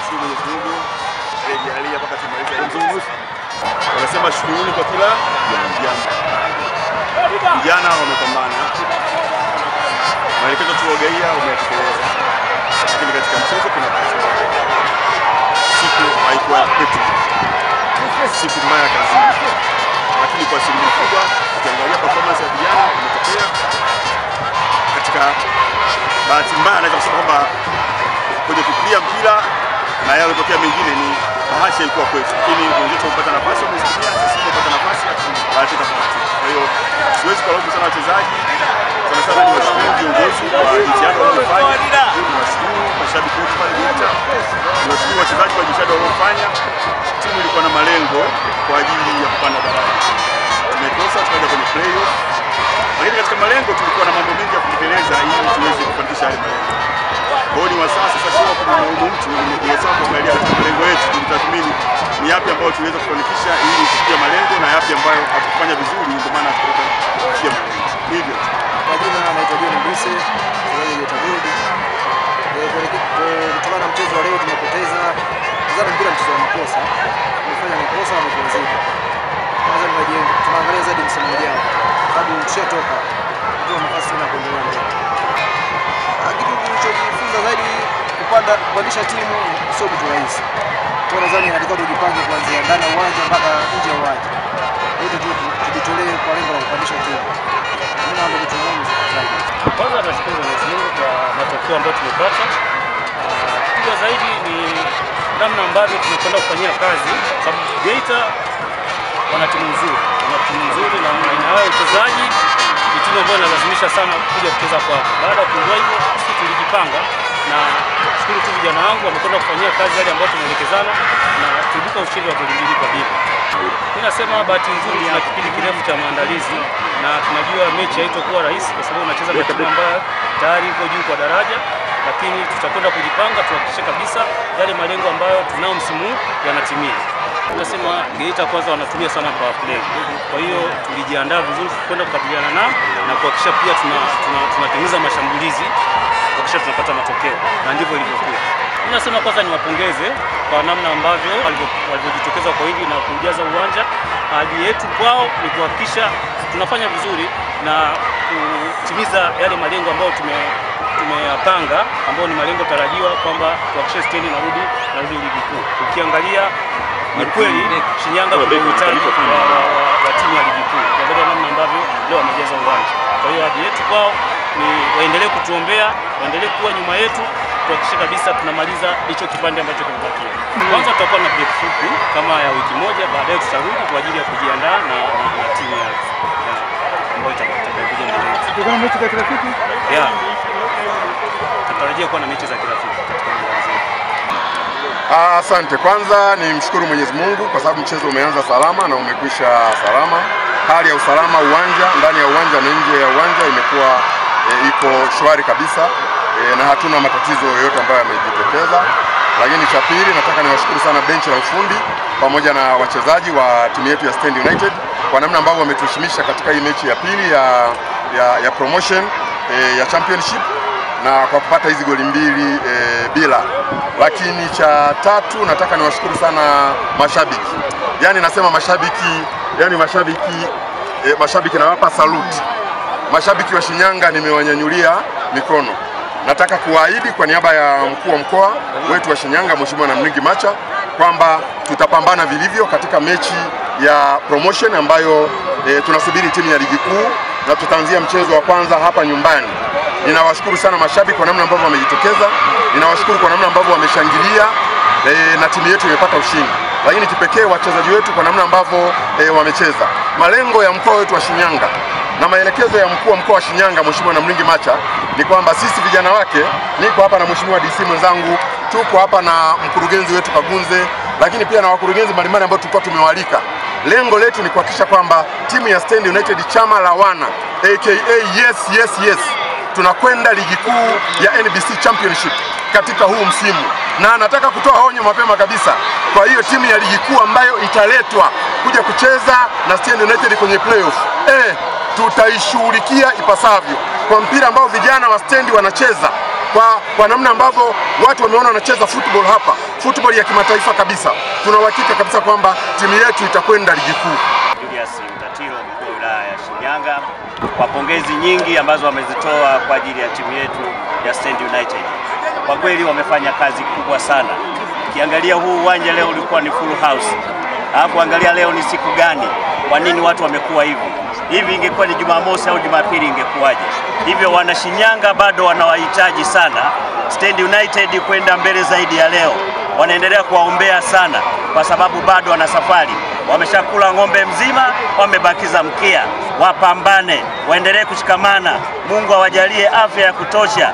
tunamshukuru Mwenyezi Mungu aliyejalia mpaka tumaliza hii. Wanasema shukrani kwa kila jambo. Vijana wamepambana. Maelekezo tuliyogaia wametekeleza. Lakini katika mchezo kuna siku haikuwa kwetu. Siku mbaya kazini. Lakini kwa asilimia kubwa ukiangalia performance ya vijana imetokea katika bahati mbaya, naweza kusema kwamba kwenye kupiga mpira na yale yalotokea mengine ni bahati ilikuwa kwetu, lakini wenzetu wamepata nafasi, wamesikia, sisi tumepata nafasi, bahatika bahati. Kwa hiyo siwezi kulaumu sana wachezaji, sana ni washukuru viongozi kwa jitihada walizofanya, tunashukuru mashabiki wetu pale Geita, tunashukuru wachezaji kwa jitihada walizofanya. Timu ilikuwa na malengo kwa ajili ya kupanda daraja, tumekosa tukaenda kwenye playoff, lakini katika malengo tulikuwa na mambo mengi ya kutekeleza ili tuweze kufanikisha yale malengo. Kwa hiyo ni wasaa sasa sio kumlaumu mtu, ni wasaa kuangalia katika malengo yetu, tutathmini ni yapi ambayo tuweza kufanikisha ili kufikia malengo na yapi ambayo hatukufanya vizuri, ndio maana tukafikia malengo. Hivyo majina anaitwa John Mbise, mchezaji wa Tabora. Kutokana na mchezo wa leo tumepoteza. Nadhani mpira mchezo wa makosa. Tumefanya makosa na tumezidi. Kwanza tunaangalia zaidi msimu ujao. Sababu tushatoka. Ndio nafasi tena kuendelea mbele. Kitu kilichojifunza zaidi kupandisha timu sio kitu rahisi. Kwa nadhani inatakiwa tujipange kuanzia ndani ya uwanja mpaka nje ya uwanja. Yote tujitolee kwa lengo la kupandisha timu. Mimi naomba kitu muhimu zaidi. Kwanza tunashukuru Mwenyezi Mungu kwa matokeo ambayo tumepata. Kubwa zaidi ni namna ambavyo tumekwenda kufanyia kazi, sababu Geita wana timu nzuri na aina yao uchezaji ni timu ambayo inalazimisha sana kuja kucheza kwao. Baada ya kujua hivyo, sisi tulijipanga na shukuru tu vijana wangu wamekwenda kufanyia kazi yale ambayo tumeelekezana na tulibuka ushindi wa goli 2-2. Mimi nasema bahati nzuri tuna kipindi kirefu cha maandalizi na tunajua mechi haitakuwa rahisi kwa sababu unacheza na timu ambayo tayari iko juu kwa daraja, lakini tutakwenda kujipanga tuhakikishe kabisa yale malengo ambayo tunao msimu yanatimia. Tunasema Geita kwanza wanatumia sana power play. Kwa hiyo tulijiandaa vizuri kwenda kukabiliana nao na kuhakikisha pia tunatengeneza mashambulizi kuhakikisha tunapata matokeo, na ndivyo ilivyokuwa. Ninasema kwanza niwapongeze kwa namna ambavyo walivyojitokeza kwa wingi na kujaza uwanja. Ahadi yetu kwao ni kuhakikisha tunafanya vizuri na kutimiza yale malengo ambayo tumeyapanga, ambayo ni malengo tarajiwa kwamba tuhakikishe stendi narudi ligi kuu. Ukiangalia ni kweli Shinyanga kuna uhitaji wa timu ya ligi kuu, kwa namna ambavyo leo wamejaza uwanja. Kwa hiyo ahadi yetu kwao ni waendelee kutuombea, waendelee kuwa nyuma yetu, tuhakikishe kabisa tunamaliza hicho kipande ambacho kimebakia. Kwanza tutakuwa na break fupi kama ya wiki moja, baadaye tutarudi kwa ajili ya kujiandaa na timu ya ambayo itakuja mbele. Kuna mechi za kirafiki? Yeah. Tutarajia kuwa na mechi za kirafiki katika mchezo. Asante. Kwanza ni mshukuru Mwenyezi Mungu kwa sababu mchezo umeanza salama na umekwisha salama. Hali ya usalama ndani ya uwanja na nje ya uwanja imekuwa iko shwari kabisa, na hatuna matatizo yoyote ambayo yamejitokeza. Lakini cha pili, nataka niwashukuru sana benchi la ufundi pamoja na wachezaji wa timu yetu ya Stand United kwa namna ambavyo wametuheshimisha katika hii mechi ya pili ya promotion ya championship na kwa kupata hizi goli 2 bila. Lakini cha tatu, nataka niwashukuru sana mashabiki. Yani nasema mashabiki nawapa salute. Mashabiki wa Shinyanga nimewanyanyulia mikono. Nataka kuahidi kwa niaba ya mkuu wa mkoa wetu wa Shinyanga Mheshimiwa Namlingi Macha kwamba tutapambana vilivyo katika mechi ya promotion ambayo tunasubiri timu ya ligi kuu na tutaanzia mchezo wa kwanza hapa nyumbani. Ninawashukuru sana mashabiki kwa namna ambavyo wamejitokeza. Ninawashukuru kwa namna ambavyo wameshangilia na timu yetu imepata ushindi. Lakini kipekee wachezaji wetu kwa namna ambavyo wamecheza. Malengo ya mkoa wetu wa Shinyanga na maelekezo ya mkuu wa mkoa wa Shinyanga Mheshimiwa Namlingi Macha ni kwamba sisi vijana wake, niko hapa na Mheshimiwa DC mwenzangu, tuko hapa na mkurugenzi wetu Kagunze, lakini pia na wakurugenzi mbalimbali ambao tulikuwa tumewalika. Lengo letu ni kuhakikisha kwamba timu ya Stand United chama la wana aka yes tunakwenda ligi kuu ya NBC Championship katika huu msimu, na nataka kutoa onyo mapema kabisa. Kwa hiyo timu ya ligi kuu ambayo italetwa kuja kucheza na Stand United kwenye playoff, tutaishughulikia ipasavyo. Kwa mpira ambao vijana wa Stand wanacheza, kwa namna ambavyo watu wameona wanacheza football hapa, football ya kimataifa kabisa. Tuna uhakika kabisa kwamba timu yetu itakwenda ligi kuu. Julius Mtatiro, mkuu wa wilaya ya Shinyanga, kwa pongezi nyingi ambazo wamezitoa kwa ajili ya timu yetu ya Stand United. Kwa kweli wamefanya kazi kubwa sana. Ukiangalia huu uwanja leo ulikuwa ni full house. Alafu angalia leo ni siku gani? Kwa nini watu wamekuwa hivi? Hivi ingekuwa ni Jumamosi au Jumapili ingekuwaje? Hivyo wana Shinyanga bado wanawahitaji sana Stand United kwenda mbele zaidi ya leo. Wanaendelea kuwaombea sana kwa sababu bado wana safari. Wameshakula ng'ombe mzima, wamebakiza mkia. Wapambane, waendelee kushikamana. Mungu awajalie afya ya kutosha.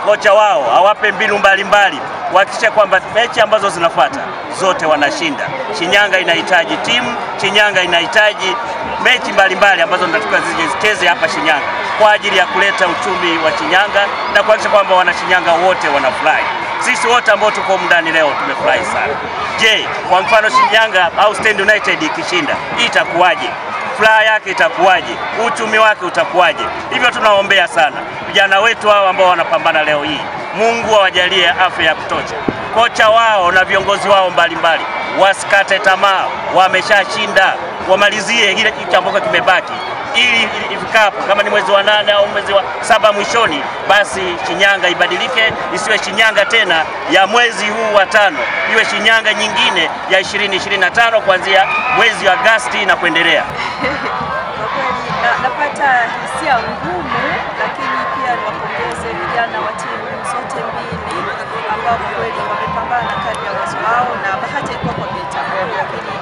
Kocha wao awape mbinu mbalimbali, kuhakikisha kwamba mechi ambazo zinafuata zote wanashinda. Shinyanga inahitaji timu, Shinyanga inahitaji mechi mbalimbali ambazo tunatakiwa zicheze hapa Shinyanga kwa ajili ya kuleta uchumi wa Shinyanga na kuhakikisha kwamba wana Shinyanga wote wanafurahi. Sisi wote ambao tuko ndani leo tumefurahi sana. Je, kwa mfano Shinyanga au Stand United ikishinda, itakuwaje? Furaha yake itakuwaje? Uchumi wake utakuwaje? Hivyo tunaombea sana vijana wetu hao ambao wanapambana leo hii. Mungu awajalie afya ya kutosha. Kocha wao na viongozi wao mbalimbali wasikate tamaa, wameshashinda. Wamalizie kile ambacho kimebaki ili ifikapo kama ni mwezi wa 8 au mwezi wa 7 mwishoni, basi Shinyanga ibadilike, isiwe Shinyanga tena ya mwezi huu wa 5, iwe Shinyanga nyingine ya 2025 kuanzia mwezi wa Agosti na kuendelea. Kwa kweli napata hisia ngumu, lakini pia niwapongeze vijana wa timu zote mbili ambao kwa kweli wamepambana kadri ya uwezo wao, na bahati ilikuwa kwa Geita, lakini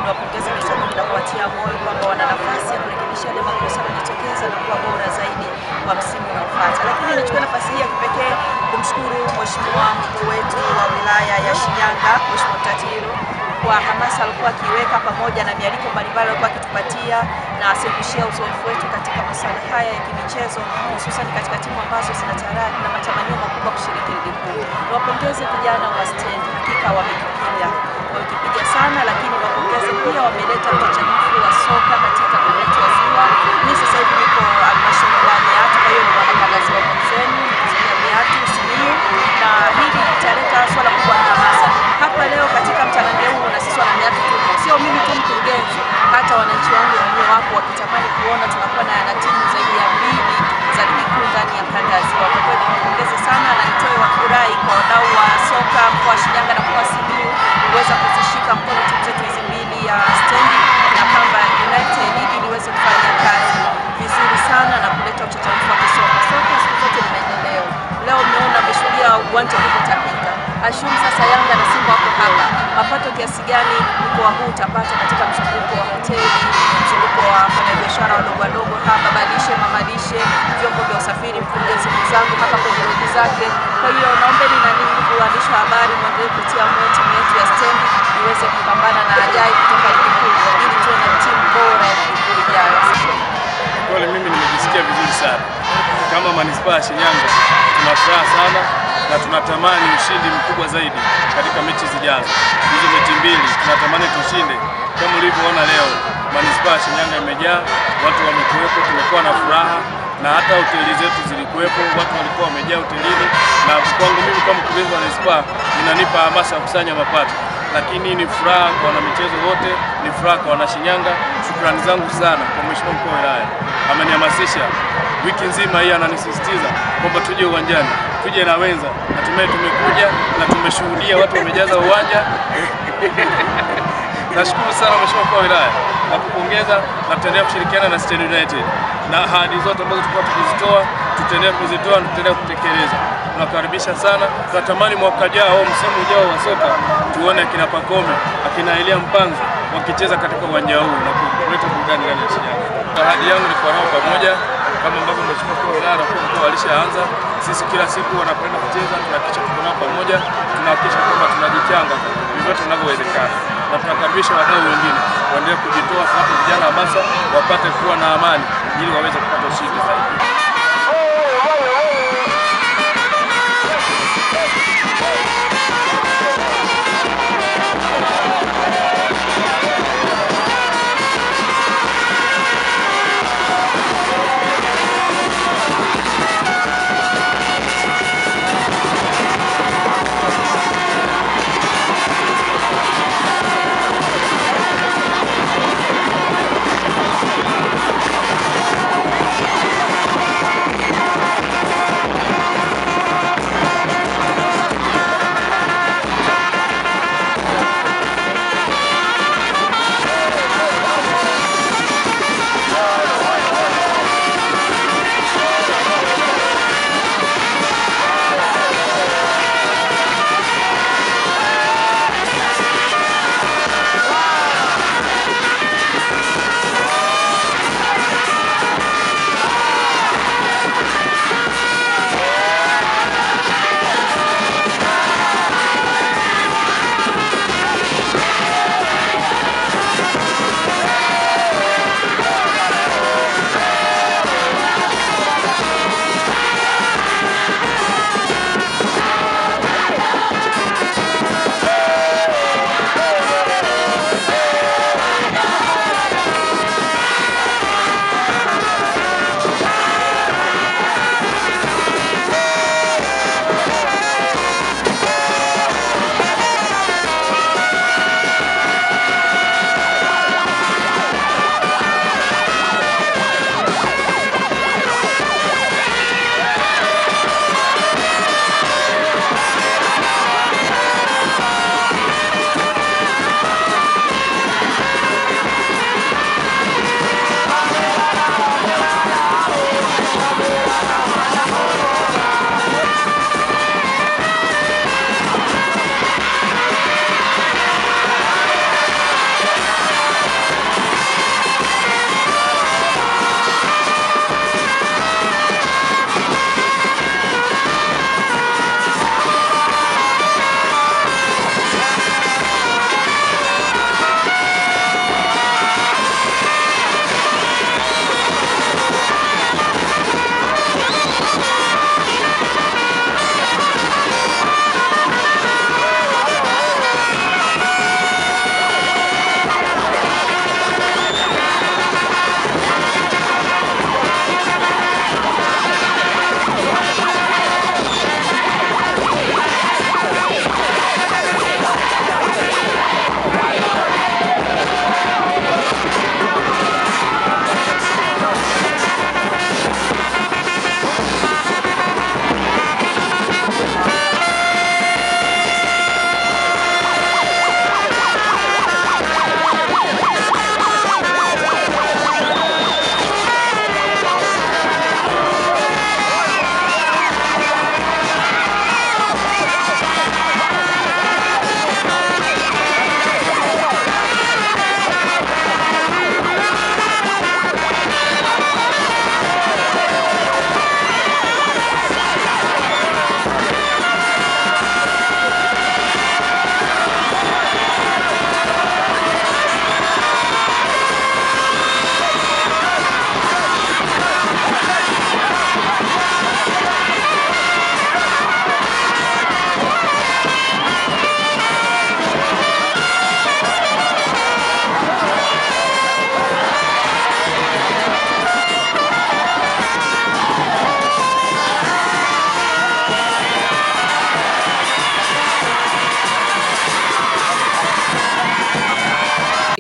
niwapongeze Geita na kuwatia moyo kwamba wana nafasi ya kurekebisha yale makosa yanayojitokeza na kuwa bora zaidi kwa msimu unaofuata. Lakini nichukue nafasi hii ya kipekee kumshukuru Mheshimiwa mkuu wetu wa wilaya ya Shinyanga, Mheshimiwa Mtatiro, kwa hamasa alikuwa akiweka pamoja na mialiko mbalimbali alikuwa akitupatia na asikushia uzoefu wetu katika masuala haya ya kimichezo, hususan katika timu ambazo zinataraji na matamanio makubwa kushiriki ligi kuu. Niwapongeze vijana wa Stand, hakika wamekipiga sana, lakini wapongeze pia wameleta uchangamfu wa soka katika kanda ya Ziwa. Mimi sasa hivi niko halmashauri ya Meatu, kwa hiyo ni mwanakagazi wa Mzenu, kuzuia Meatu, Simiyu, na hili litaleta swala kubwa la hamasa hapa leo katika mtanange huu. Na sisi wana Meatu tu, sio mimi tu mkurugenzi, hata wananchi wangu wenyewe wapo wakitamani kuona tunakuwa na timu zaidi ya 2 za ligi kuu ndani ya kanda ya Ziwa. Kwa kweli nimpongeze sana na nitoe wakurai kwa wadau wa soka mkoa wa Shinyanga na mkoa wa Simiyu kuweza kuzishika mkono timu zetu hizi mbili ya Stand na Pamba United ili iweze kufanya kazi vizuri sana na kuleta uchangamfu wa kisoka. Soka siku zote ni maendeleo. Leo mmeona ameshuhudia uwanja ulivyotapika. Ashumu sasa Yanga na Simba wako hapa. Mapato kiasi gani mkoa huu utapata katika mzunguko wa hoteli, mzunguko wa wafanyabiashara wadogo hapa, balishe, mamalishe, vyombo vya usafiri, mkurugenzi mwenzangu hapa kwenye rodi zake. Kwa hiyo naombeni na ninyi ndugu waandishi wa habari, mwendelee kutia moyo timu yetu ya Stand iweze kupambana na ajai kutoka ligi kuu ili tuwe na timu bora ya ligi kuu ijayo. Kwa mimi nimejisikia vizuri sana. Kama manispaa ya Shinyanga tuna furaha sana na tunatamani ushindi mkubwa zaidi katika mechi zijazo. Hizo mechi mbili tunatamani tushinde. Kama ulivyoona leo manispaa ya Shinyanga imejaa, watu wamekuwepo, tumekuwa na furaha na hata hoteli zetu zilikuwepo, watu walikuwa wamejaa hotelini, na kwangu mimi kama mkurugenzi wa manispaa inanipa hamasa ya kusanya mapato. Lakini ni furaha kwa wanamichezo wote, ni furaha kwa Wanashinyanga. Shukrani zangu sana kwa Mheshimiwa mkuu wa wilaya, amenihamasisha wiki nzima hii, ananisisitiza kwamba tuje uwanjani, tuje na wenza. Hatimaye tumekuja na tumeshuhudia watu wamejaza uwanja. Nashukuru sana Mheshimiwa mkuu wa wilaya na kupongeza, na tutaendelea kushirikiana na Stand United na ahadi zote ambazo tulikuwa tukizitoa tutaendelea kuzitoa na tutaendelea kutekeleza. Tunakaribisha sana, tunatamani mwaka ujao au msimu ujao wa soka tuone akina Pacome, akina Elia Mpanzu wakicheza katika uwanja huu na kuleta burudani ndani ya Shinyanga. Ahadi yangu ni kuwa nao pamoja kama ambavyo Mheshimiwa mkuu wa wilaya na mkuu alishaanza. Sisi kila siku wanapoenda kucheza tunahakikisha tuko nao pamoja, tunahakikisha kwamba tunajichanga vivyote tunavyowezekana, na tunakaribisha wadau wengine waendelee kujitoa, sababu vijana hamasa wapate kuwa na amani ili waweze kupata ushindi zaidi.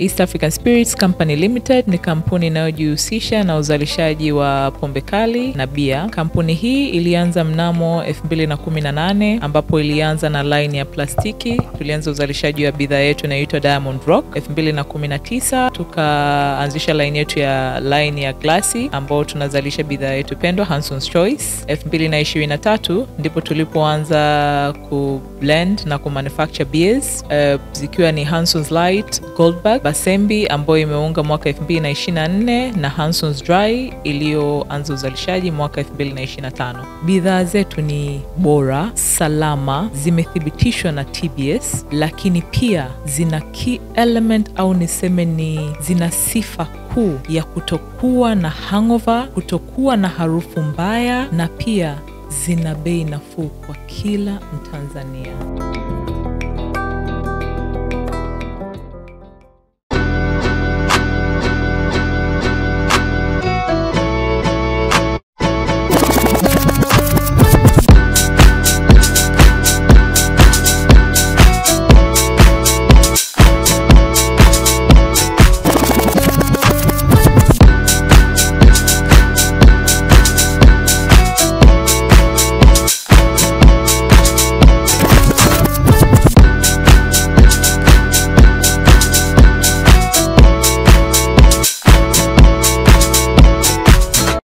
East African Spirits Company Limited ni kampuni inayojihusisha na uzalishaji wa pombe kali na bia. Kampuni hii ilianza mnamo 2018 ambapo ilianza na line ya plastiki. Tulianza uzalishaji wa bidhaa yetu inayoitwa Diamond Rock. 2019 tukaanzisha line yetu ya line ya glasi ambao tunazalisha bidhaa yetu pendwa Hanson's Choice. 2023 ndipo tulipoanza ku blend na ku manufacture beers zikiwa ni Hanson's Light, Goldberg, Basembi ambayo imeunga mwaka 2024 na Hanson's Dry iliyoanza uzalishaji mwaka 2025. Bidhaa zetu ni bora, salama, zimethibitishwa na TBS, lakini pia zina key element au niseme ni zina sifa kuu ya kutokuwa na hangover, kutokuwa na harufu mbaya, na pia zina bei nafuu kwa kila Mtanzania.